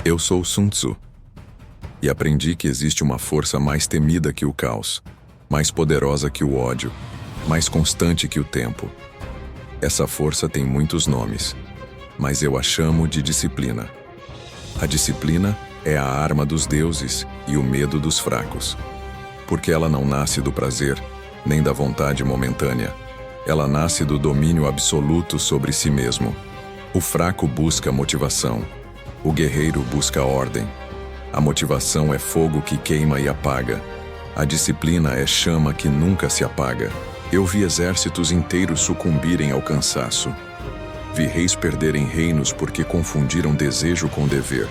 Eu sou Sun Tzu e aprendi que existe uma força mais temida que o caos, mais poderosa que o ódio, mais constante que o tempo. Essa força tem muitos nomes, mas eu a chamo de disciplina. A disciplina é a arma dos deuses e o medo dos fracos, porque ela não nasce do prazer, nem da vontade momentânea. Ela nasce do domínio absoluto sobre si mesmo. O fraco busca motivação. O guerreiro busca ordem. A motivação é fogo que queima e apaga. A disciplina é chama que nunca se apaga. Eu vi exércitos inteiros sucumbirem ao cansaço. Vi reis perderem reinos porque confundiram desejo com dever.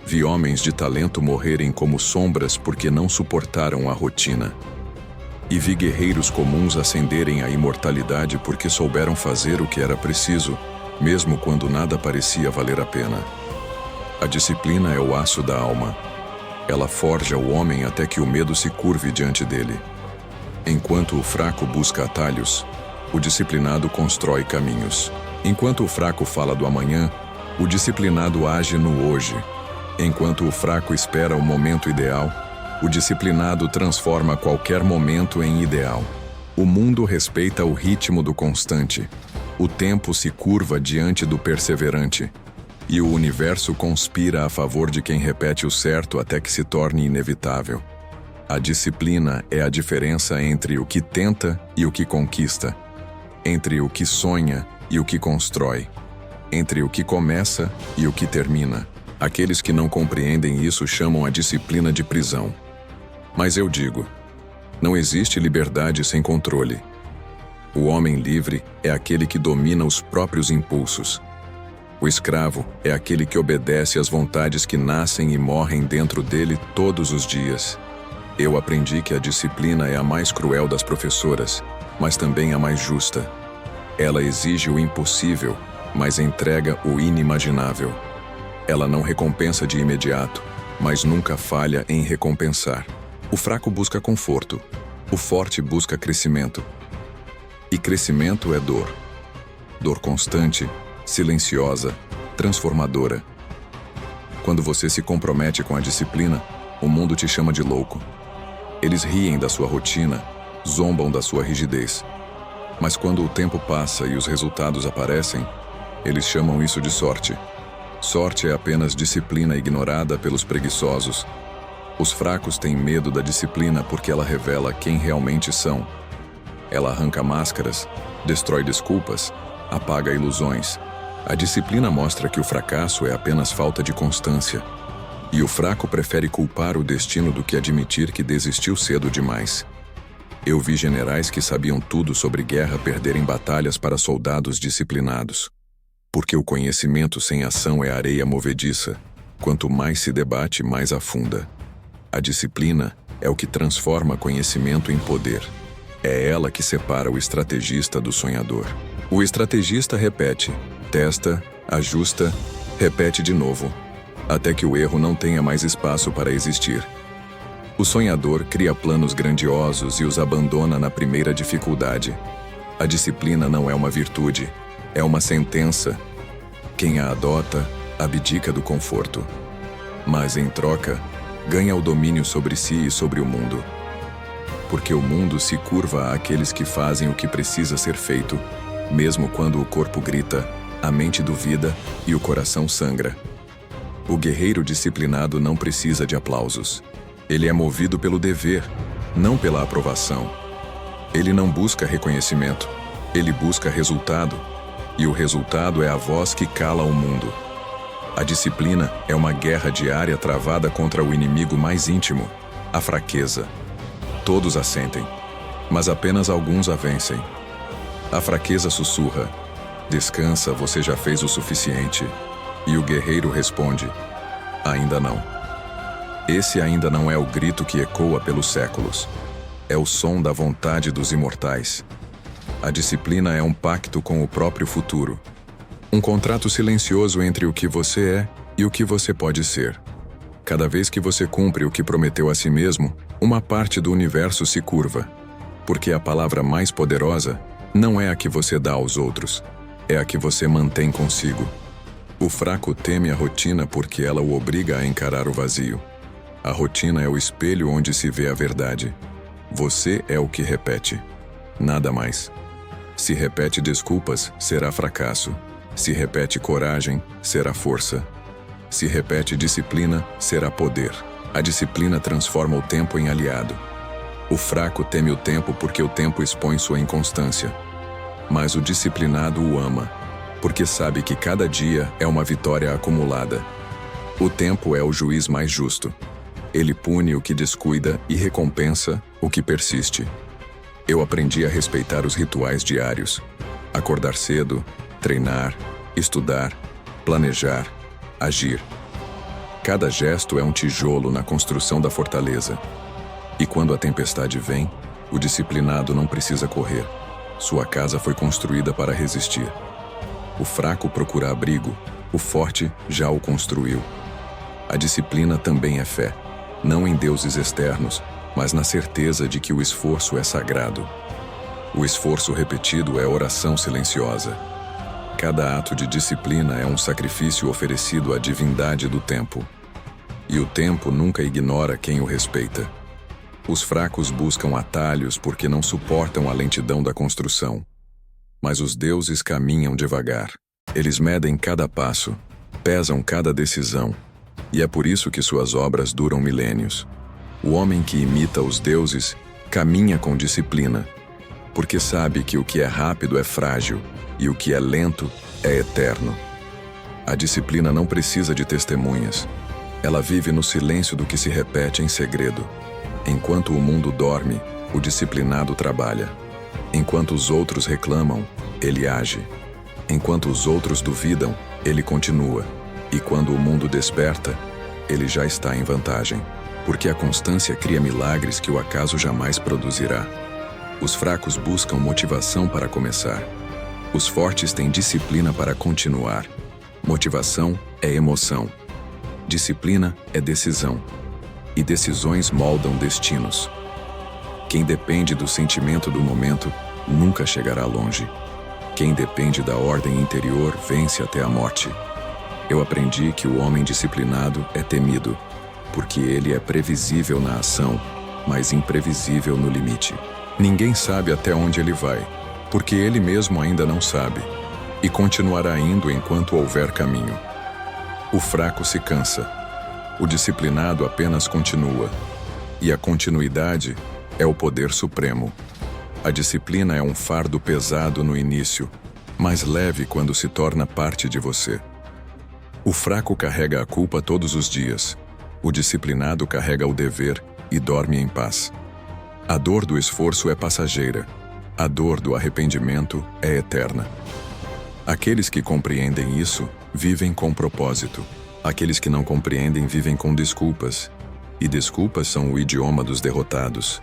Vi homens de talento morrerem como sombras porque não suportaram a rotina. E vi guerreiros comuns ascenderem à imortalidade porque souberam fazer o que era preciso, mesmo quando nada parecia valer a pena. A disciplina é o aço da alma. Ela forja o homem até que o medo se curve diante dele. Enquanto o fraco busca atalhos, o disciplinado constrói caminhos. Enquanto o fraco fala do amanhã, o disciplinado age no hoje. Enquanto o fraco espera o momento ideal, o disciplinado transforma qualquer momento em ideal. O mundo respeita o ritmo do constante. O tempo se curva diante do perseverante. E o universo conspira a favor de quem repete o certo até que se torne inevitável. A disciplina é a diferença entre o que tenta e o que conquista, entre o que sonha e o que constrói, entre o que começa e o que termina. Aqueles que não compreendem isso chamam a disciplina de prisão. Mas eu digo, não existe liberdade sem controle. O homem livre é aquele que domina os próprios impulsos. O escravo é aquele que obedece às vontades que nascem e morrem dentro dele todos os dias. Eu aprendi que a disciplina é a mais cruel das professoras, mas também a mais justa. Ela exige o impossível, mas entrega o inimaginável. Ela não recompensa de imediato, mas nunca falha em recompensar. O fraco busca conforto, o forte busca crescimento. E crescimento é dor. Dor constante, silenciosa, transformadora. Quando você se compromete com a disciplina, o mundo te chama de louco. Eles riem da sua rotina, zombam da sua rigidez. Mas quando o tempo passa e os resultados aparecem, eles chamam isso de sorte. Sorte é apenas disciplina ignorada pelos preguiçosos. Os fracos têm medo da disciplina porque ela revela quem realmente são. Ela arranca máscaras, destrói desculpas, apaga ilusões. A disciplina mostra que o fracasso é apenas falta de constância. E o fraco prefere culpar o destino do que admitir que desistiu cedo demais. Eu vi generais que sabiam tudo sobre guerra perderem batalhas para soldados disciplinados. Porque o conhecimento sem ação é areia movediça. Quanto mais se debate, mais afunda. A disciplina é o que transforma conhecimento em poder. É ela que separa o estrategista do sonhador. O estrategista repete, testa, ajusta, repete de novo, até que o erro não tenha mais espaço para existir. O sonhador cria planos grandiosos e os abandona na primeira dificuldade. A disciplina não é uma virtude, é uma sentença. Quem a adota, abdica do conforto. Mas, em troca, ganha o domínio sobre si e sobre o mundo. Porque o mundo se curva àqueles que fazem o que precisa ser feito, mesmo quando o corpo grita, a mente duvida e o coração sangra. O guerreiro disciplinado não precisa de aplausos. Ele é movido pelo dever, não pela aprovação. Ele não busca reconhecimento, ele busca resultado. E o resultado é a voz que cala o mundo. A disciplina é uma guerra diária travada contra o inimigo mais íntimo, a fraqueza. Todos a sentem, mas apenas alguns a vencem. A fraqueza sussurra, descansa, você já fez o suficiente. E o guerreiro responde, ainda não. Esse ainda não é o grito que ecoa pelos séculos. É o som da vontade dos imortais. A disciplina é um pacto com o próprio futuro. Um contrato silencioso entre o que você é e o que você pode ser. Cada vez que você cumpre o que prometeu a si mesmo, uma parte do universo se curva. Porque a palavra mais poderosa não é a que você dá aos outros, é a que você mantém consigo. O fraco teme a rotina porque ela o obriga a encarar o vazio. A rotina é o espelho onde se vê a verdade. Você é o que repete. Nada mais. Se repete desculpas, será fracasso. Se repete coragem, será força. Se repete disciplina, será poder. A disciplina transforma o tempo em aliado. O fraco teme o tempo porque o tempo expõe sua inconstância. Mas o disciplinado o ama, porque sabe que cada dia é uma vitória acumulada. O tempo é o juiz mais justo. Ele pune o que descuida e recompensa o que persiste. Eu aprendi a respeitar os rituais diários. Acordar cedo, treinar, estudar, planejar, agir. Cada gesto é um tijolo na construção da fortaleza. E quando a tempestade vem, o disciplinado não precisa correr. Sua casa foi construída para resistir. O fraco procura abrigo, o forte já o construiu. A disciplina também é fé, não em deuses externos, mas na certeza de que o esforço é sagrado. O esforço repetido é oração silenciosa. Cada ato de disciplina é um sacrifício oferecido à divindade do tempo. E o tempo nunca ignora quem o respeita. Os fracos buscam atalhos porque não suportam a lentidão da construção. Mas os deuses caminham devagar. Eles medem cada passo, pesam cada decisão. E é por isso que suas obras duram milênios. O homem que imita os deuses caminha com disciplina, porque sabe que o que é rápido é frágil e o que é lento é eterno. A disciplina não precisa de testemunhas. Ela vive no silêncio do que se repete em segredo. Enquanto o mundo dorme, o disciplinado trabalha. Enquanto os outros reclamam, ele age. Enquanto os outros duvidam, ele continua. E quando o mundo desperta, ele já está em vantagem. Porque a constância cria milagres que o acaso jamais produzirá. Os fracos buscam motivação para começar. Os fortes têm disciplina para continuar. Motivação é emoção. Disciplina é decisão. E decisões moldam destinos. Quem depende do sentimento do momento nunca chegará longe. Quem depende da ordem interior vence até a morte. Eu aprendi que o homem disciplinado é temido, porque ele é previsível na ação, mas imprevisível no limite. Ninguém sabe até onde ele vai, porque ele mesmo ainda não sabe, e continuará indo enquanto houver caminho. O fraco se cansa. O disciplinado apenas continua. E a continuidade é o poder supremo. A disciplina é um fardo pesado no início, mas leve quando se torna parte de você. O fraco carrega a culpa todos os dias. O disciplinado carrega o dever e dorme em paz. A dor do esforço é passageira. A dor do arrependimento é eterna. Aqueles que compreendem isso vivem com propósito. Aqueles que não compreendem vivem com desculpas. E desculpas são o idioma dos derrotados.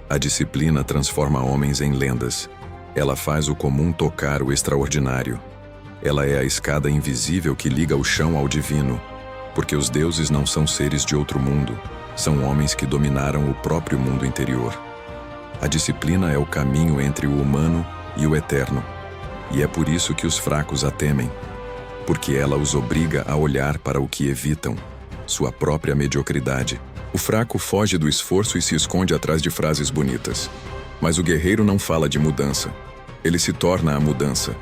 A disciplina transforma homens em lendas. Ela faz o comum tocar o extraordinário. Ela é a escada invisível que liga o chão ao divino. Porque os deuses não são seres de outro mundo. São homens que dominaram o próprio mundo interior. A disciplina é o caminho entre o humano e o eterno. E é por isso que os fracos a temem. Porque ela os obriga a olhar para o que evitam, sua própria mediocridade. O fraco foge do esforço e se esconde atrás de frases bonitas. Mas o guerreiro não fala de mudança. Ele se torna a mudança.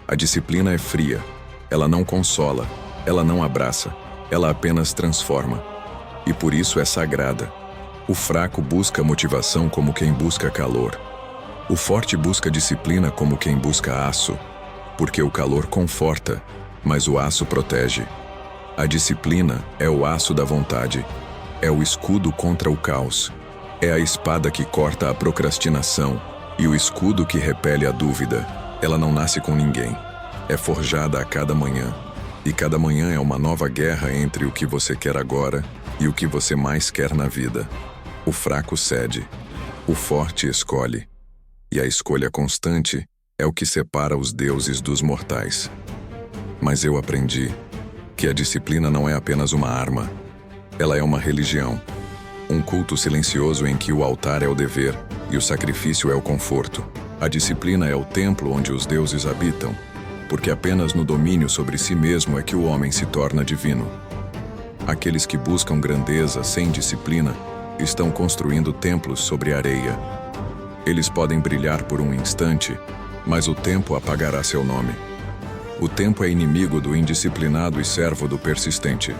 A disciplina é fria. Ela não consola. Ela não abraça. Ela apenas transforma. E por isso é sagrada. O fraco busca motivação como quem busca calor. O forte busca disciplina como quem busca aço. Porque o calor conforta, mas o aço protege. A disciplina é o aço da vontade. É o escudo contra o caos. É a espada que corta a procrastinação e o escudo que repele a dúvida. Ela não nasce com ninguém. É forjada a cada manhã. E cada manhã é uma nova guerra entre o que você quer agora e o que você mais quer na vida. O fraco cede. O forte escolhe. E a escolha constante é o que separa os deuses dos mortais. Mas eu aprendi que a disciplina não é apenas uma arma. Ela é uma religião. Um culto silencioso em que o altar é o dever e o sacrifício é o conforto. A disciplina é o templo onde os deuses habitam. porque apenas no domínio sobre si mesmo é que o homem se torna divino. Aqueles que buscam grandeza sem disciplina estão construindo templos sobre areia. Eles podem brilhar por um instante, mas o tempo apagará seu nome. O tempo é inimigo do indisciplinado e servo do persistente.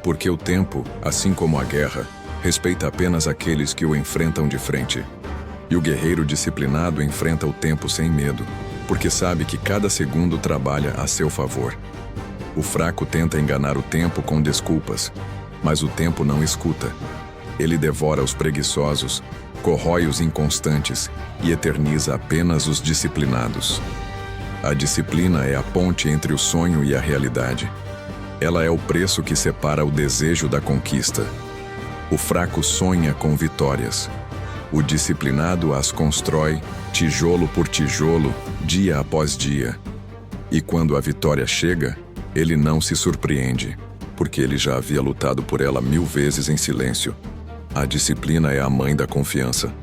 Porque o tempo, assim como a guerra, respeita apenas aqueles que o enfrentam de frente. E o guerreiro disciplinado enfrenta o tempo sem medo, porque sabe que cada segundo trabalha a seu favor. O fraco tenta enganar o tempo com desculpas, mas o tempo não escuta. Ele devora os preguiçosos, corrói os inconstantes e eterniza apenas os disciplinados. A disciplina é a ponte entre o sonho e a realidade. Ela é o preço que separa o desejo da conquista. O fraco sonha com vitórias. O disciplinado as constrói, tijolo por tijolo, dia após dia. E quando a vitória chega, ele não se surpreende, porque ele já havia lutado por ela 1000 vezes em silêncio. A disciplina é a mãe da confiança.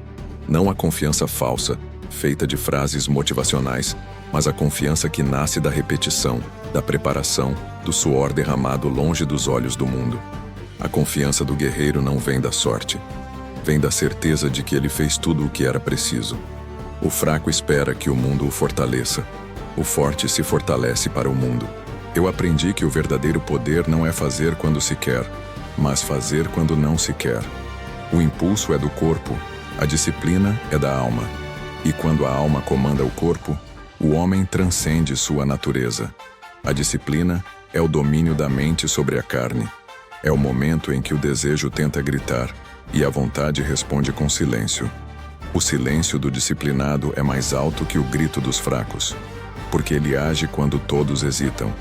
Não a confiança falsa, feita de frases motivacionais, mas a confiança que nasce da repetição, da preparação, do suor derramado longe dos olhos do mundo. A confiança do guerreiro não vem da sorte. Vem da certeza de que ele fez tudo o que era preciso. O fraco espera que o mundo o fortaleça. O forte se fortalece para o mundo. Eu aprendi que o verdadeiro poder não é fazer quando se quer, mas fazer quando não se quer. O impulso é do corpo, a disciplina é da alma. E quando a alma comanda o corpo, o homem transcende sua natureza. A disciplina é o domínio da mente sobre a carne. É o momento em que o desejo tenta gritar e a vontade responde com silêncio. O silêncio do disciplinado é mais alto que o grito dos fracos, porque ele age quando todos hesitam.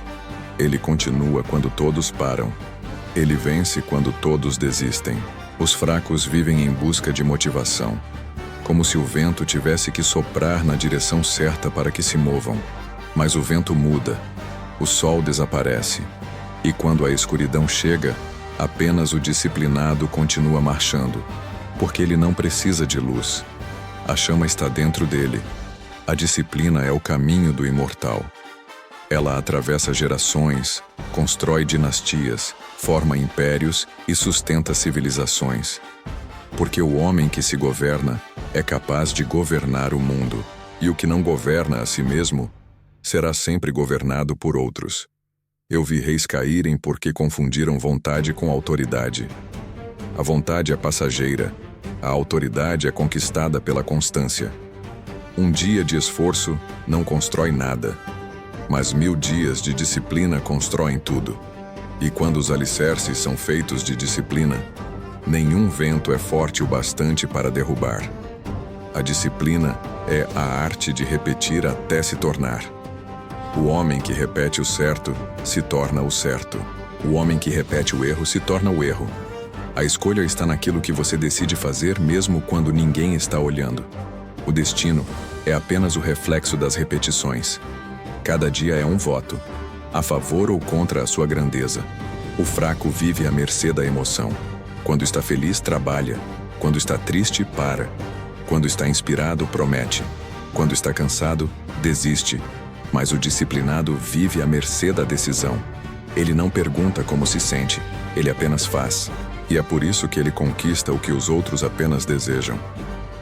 Ele continua quando todos param. Ele vence quando todos desistem. Os fracos vivem em busca de motivação, como se o vento tivesse que soprar na direção certa para que se movam. Mas o vento muda, o sol desaparece, e quando a escuridão chega, apenas o disciplinado continua marchando, porque ele não precisa de luz. A chama está dentro dele. A disciplina é o caminho do imortal. Ela atravessa gerações, constrói dinastias, forma impérios e sustenta civilizações. Porque o homem que se governa é capaz de governar o mundo, e o que não governa a si mesmo será sempre governado por outros. Eu vi reis caírem porque confundiram vontade com autoridade. A vontade é passageira, a autoridade é conquistada pela constância. Um dia de esforço não constrói nada, mas 1000 dias de disciplina constroem tudo. E quando os alicerces são feitos de disciplina, nenhum vento é forte o bastante para derrubar. A disciplina é a arte de repetir até se tornar. O homem que repete o certo se torna o certo. O homem que repete o erro se torna o erro. A escolha está naquilo que você decide fazer mesmo quando ninguém está olhando. O destino é apenas o reflexo das repetições. Cada dia é um voto, a favor ou contra a sua grandeza. O fraco vive à mercê da emoção. Quando está feliz, trabalha. Quando está triste, para. Quando está inspirado, promete. Quando está cansado, desiste. Mas o disciplinado vive à mercê da decisão. Ele não pergunta como se sente, ele apenas faz. E é por isso que ele conquista o que os outros apenas desejam.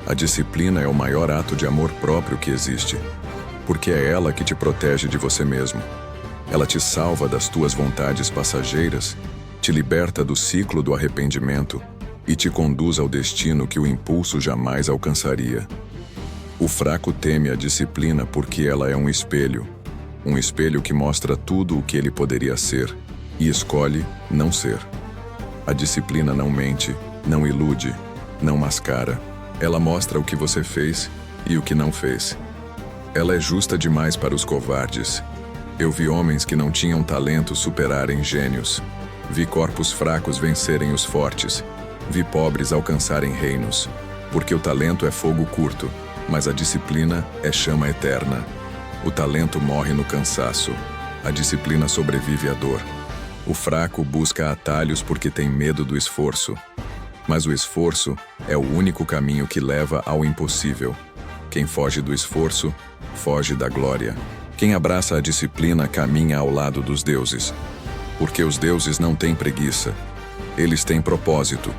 A disciplina é o maior ato de amor próprio que existe, porque é ela que te protege de você mesmo. Ela te salva das tuas vontades passageiras, te liberta do ciclo do arrependimento e te conduz ao destino que o impulso jamais alcançaria. O fraco teme a disciplina porque ela é um espelho que mostra tudo o que ele poderia ser e escolhe não ser. A disciplina não mente, não ilude, não mascara. Ela mostra o que você fez e o que não fez. Ela é justa demais para os covardes. Eu vi homens que não tinham talento superarem gênios. Vi corpos fracos vencerem os fortes. Vi pobres alcançarem reinos. Porque o talento é fogo curto, mas a disciplina é chama eterna. O talento morre no cansaço. A disciplina sobrevive à dor. O fraco busca atalhos porque tem medo do esforço. Mas o esforço é o único caminho que leva ao impossível. Quem foge do esforço, foge da glória. Quem abraça a disciplina caminha ao lado dos deuses. Porque os deuses não têm preguiça. Eles têm propósito.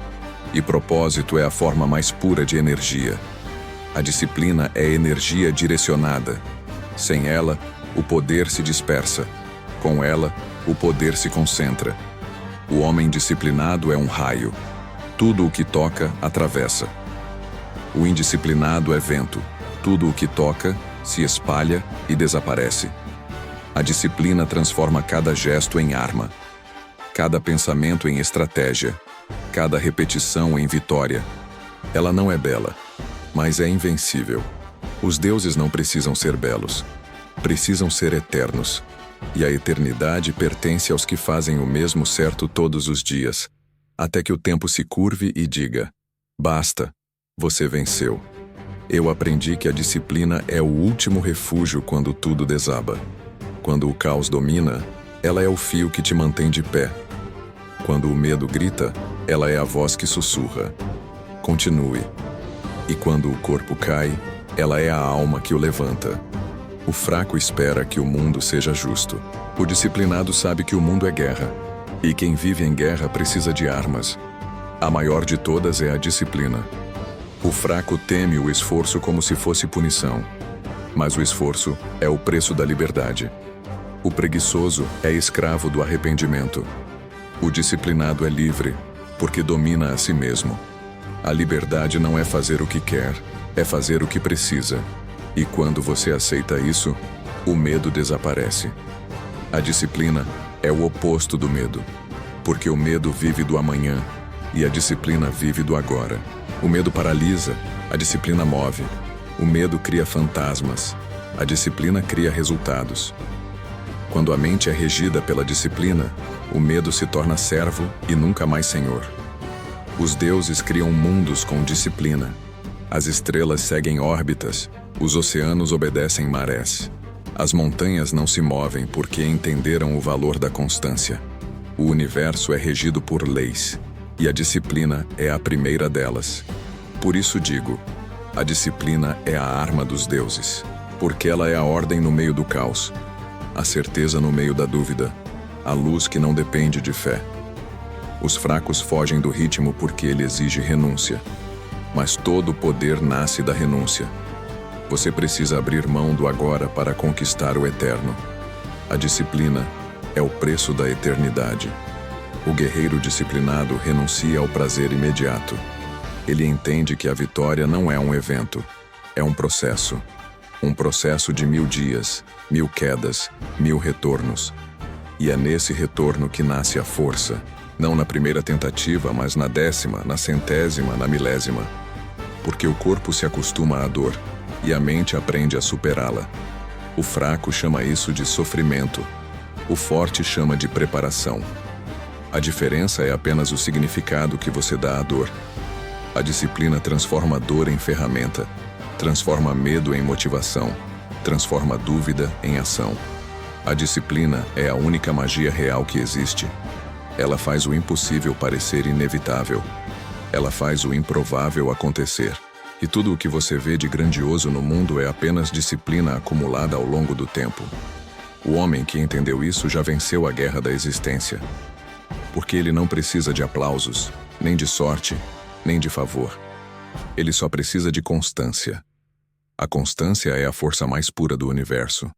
E propósito é a forma mais pura de energia. A disciplina é energia direcionada. Sem ela, o poder se dispersa. Com ela, o poder se concentra. O homem disciplinado é um raio. Tudo o que toca, atravessa. O indisciplinado é vento. Tudo o que toca, se espalha e desaparece. A disciplina transforma cada gesto em arma, cada pensamento em estratégia, cada repetição em vitória. Ela não é bela, mas é invencível. Os deuses não precisam ser belos, precisam ser eternos. E a eternidade pertence aos que fazem o mesmo certo todos os dias, até que o tempo se curve e diga: basta, você venceu. Eu aprendi que a disciplina é o último refúgio quando tudo desaba. Quando o caos domina, ela é o fio que te mantém de pé. Quando o medo grita, ela é a voz que sussurra: continue. E quando o corpo cai, ela é a alma que o levanta. O fraco espera que o mundo seja justo. O disciplinado sabe que o mundo é guerra. E quem vive em guerra precisa de armas. A maior de todas é a disciplina. O fraco teme o esforço como se fosse punição. Mas o esforço é o preço da liberdade. O preguiçoso é escravo do arrependimento. O disciplinado é livre, porque domina a si mesmo. A liberdade não é fazer o que quer, é fazer o que precisa. E quando você aceita isso, o medo desaparece. A disciplina é o oposto do medo, porque o medo vive do amanhã e a disciplina vive do agora. O medo paralisa, a disciplina move. O medo cria fantasmas, a disciplina cria resultados. Quando a mente é regida pela disciplina, o medo se torna servo e nunca mais senhor. Os deuses criam mundos com disciplina. As estrelas seguem órbitas, os oceanos obedecem marés. As montanhas não se movem porque entenderam o valor da constância. O universo é regido por leis, e a disciplina é a primeira delas. Por isso digo, a disciplina é a arma dos deuses, porque ela é a ordem no meio do caos, a certeza no meio da dúvida, a luz que não depende de fé. Os fracos fogem do ritmo porque ele exige renúncia, mas todo poder nasce da renúncia. Você precisa abrir mão do agora para conquistar o eterno. A disciplina é o preço da eternidade. O guerreiro disciplinado renuncia ao prazer imediato. Ele entende que a vitória não é um evento, é um processo. Um processo de 1000 dias, 1000 quedas, 1000 retornos. E é nesse retorno que nasce a força, não na primeira tentativa, mas na 10ª, na 100ª, na 1000ª. Porque o corpo se acostuma à dor e a mente aprende a superá-la. O fraco chama isso de sofrimento. O forte chama de preparação. A diferença é apenas o significado que você dá à dor. A disciplina transforma a dor em ferramenta, transforma medo em motivação, transforma dúvida em ação. A disciplina é a única magia real que existe. Ela faz o impossível parecer inevitável. Ela faz o improvável acontecer. E tudo o que você vê de grandioso no mundo é apenas disciplina acumulada ao longo do tempo. O homem que entendeu isso já venceu a guerra da existência. Porque ele não precisa de aplausos, nem de sorte, nem de favor. Ele só precisa de constância. A constância é a força mais pura do universo.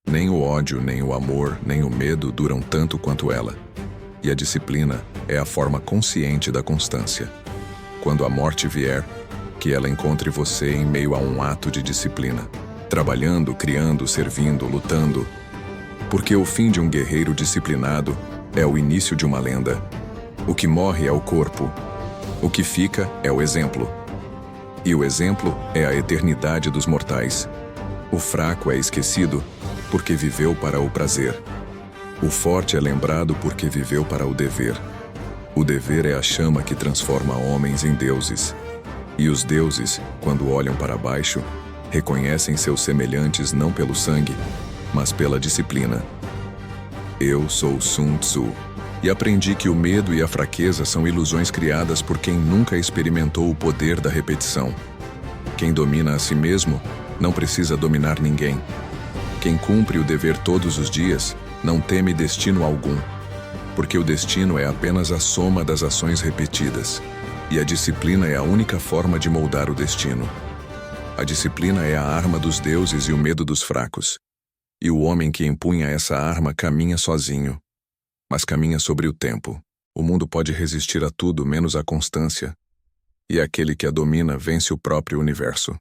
Nem o ódio, nem o amor, nem o medo duram tanto quanto ela. E a disciplina é a forma consciente da constância. Quando a morte vier, que ela encontre você em meio a um ato de disciplina, trabalhando, criando, servindo, lutando. Porque o fim de um guerreiro disciplinado é o início de uma lenda. O que morre é o corpo. O que fica é o exemplo. E o exemplo é a eternidade dos mortais. O fraco é esquecido porque viveu para o prazer. O forte é lembrado porque viveu para o dever. O dever é a chama que transforma homens em deuses. E os deuses, quando olham para baixo, reconhecem seus semelhantes não pelo sangue, mas pela disciplina. Eu sou Sun Tzu, e aprendi que o medo e a fraqueza são ilusões criadas por quem nunca experimentou o poder da repetição. Quem domina a si mesmo não precisa dominar ninguém. Quem cumpre o dever todos os dias não teme destino algum, porque o destino é apenas a soma das ações repetidas, e a disciplina é a única forma de moldar o destino. A disciplina é a arma dos deuses e o medo dos fracos. E o homem que empunha essa arma caminha sozinho, mas caminha sobre o tempo. O mundo pode resistir a tudo menos à constância, e aquele que a domina vence o próprio universo.